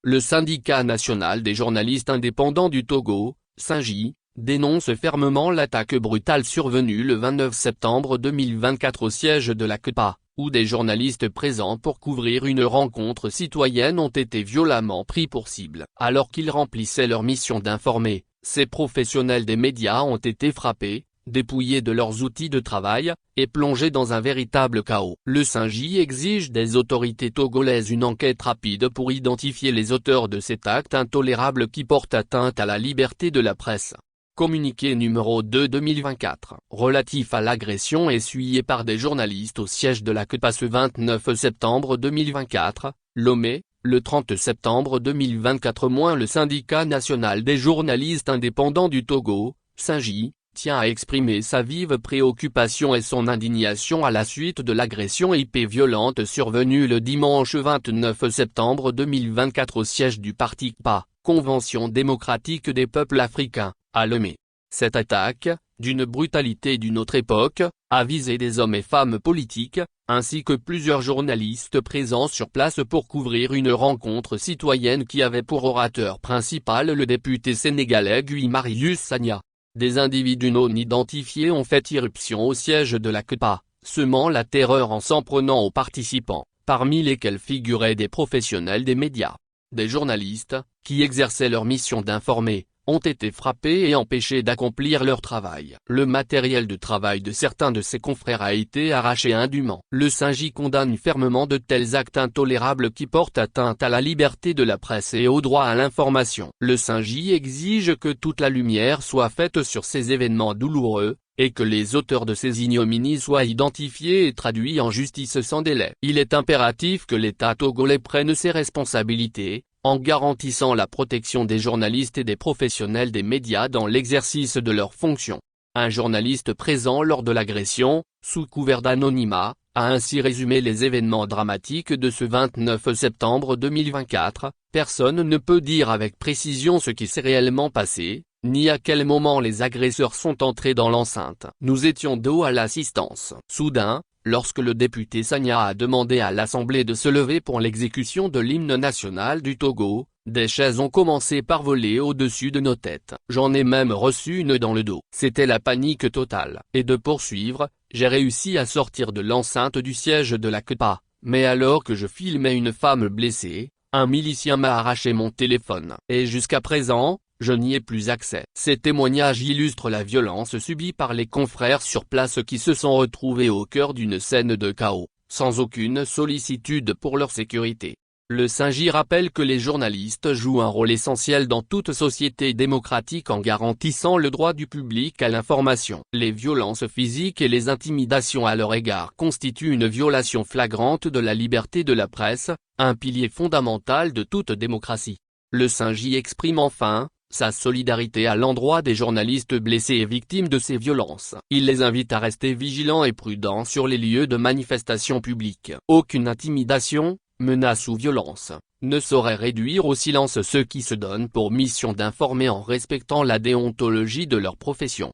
Le syndicat national des journalistes indépendants du Togo, SYNJ, dénonce fermement l'attaque brutale survenue le 29 septembre 2024 au siège de la CEPA, où des journalistes présents pour couvrir une rencontre citoyenne ont été violemment pris pour cible. Alors qu'ils remplissaient leur mission d'informer, ces professionnels des médias ont été frappés, dépouillés de leurs outils de travail, et plongés dans un véritable chaos. Le SYNJ exige des autorités togolaises une enquête rapide pour identifier les auteurs de cet acte intolérable qui porte atteinte à la liberté de la presse. Communiqué numéro 2/2024, relatif à l'agression essuyée par des journalistes au siège de la CEPA ce 29 septembre 2024, Lomé, le 30 septembre 2024. Le syndicat national des journalistes indépendants du Togo, SYNJ, tient à exprimer sa vive préoccupation et son indignation à la suite de l'agression violente survenue le dimanche 29 septembre 2024 au siège du parti CEPA, Convention démocratique des peuples africains, à Lomé. Cette attaque, d'une brutalité d'une autre époque, a visé des hommes et femmes politiques, ainsi que plusieurs journalistes présents sur place pour couvrir une rencontre citoyenne qui avait pour orateur principal le député sénégalais Guy Marius Sagna. Des individus non identifiés ont fait irruption au siège de la CEPA, semant la terreur en s'en prenant aux participants, parmi lesquels figuraient des professionnels des médias. Des journalistes, qui exerçaient leur mission d'informer, ont été frappés et empêchés d'accomplir leur travail. Le matériel de travail de certains de ses confrères a été arraché indûment. Le SYNJ condamne fermement de tels actes intolérables qui portent atteinte à la liberté de la presse et au droit à l'information. Le SYNJ exige que toute la lumière soit faite sur ces événements douloureux, et que les auteurs de ces ignominies soient identifiés et traduits en justice sans délai. Il est impératif que l'État togolais prenne ses responsabilités, en garantissant la protection des journalistes et des professionnels des médias dans l'exercice de leurs fonctions. Un journaliste présent lors de l'agression, sous couvert d'anonymat, a ainsi résumé les événements dramatiques de ce 29 septembre 2024, personne ne peut dire avec précision ce qui s'est réellement passé, ni à quel moment les agresseurs sont entrés dans l'enceinte. Nous étions dos à l'assistance. Soudain, lorsque le député Sagna a demandé à l'Assemblée de se lever pour l'exécution de l'hymne national du Togo, des chaises ont commencé par voler au-dessus de nos têtes. J'en ai même reçu une dans le dos. C'était la panique totale. Et de poursuivre, j'ai réussi à sortir de l'enceinte du siège de la CEPA, mais alors que je filmais une femme blessée, un milicien m'a arraché mon téléphone. Et jusqu'à présent, je n'y ai plus accès. Ces témoignages illustrent la violence subie par les confrères sur place qui se sont retrouvés au cœur d'une scène de chaos, sans aucune sollicitude pour leur sécurité. Le SYNJ rappelle que les journalistes jouent un rôle essentiel dans toute société démocratique en garantissant le droit du public à l'information. Les violences physiques et les intimidations à leur égard constituent une violation flagrante de la liberté de la presse, un pilier fondamental de toute démocratie. Le SYNJ exprime enfin sa solidarité à l'endroit des journalistes blessés et victimes de ces violences. Il les invite à rester vigilants et prudents sur les lieux de manifestation publique. Aucune intimidation, menace ou violence ne saurait réduire au silence ceux qui se donnent pour mission d'informer en respectant la déontologie de leur profession.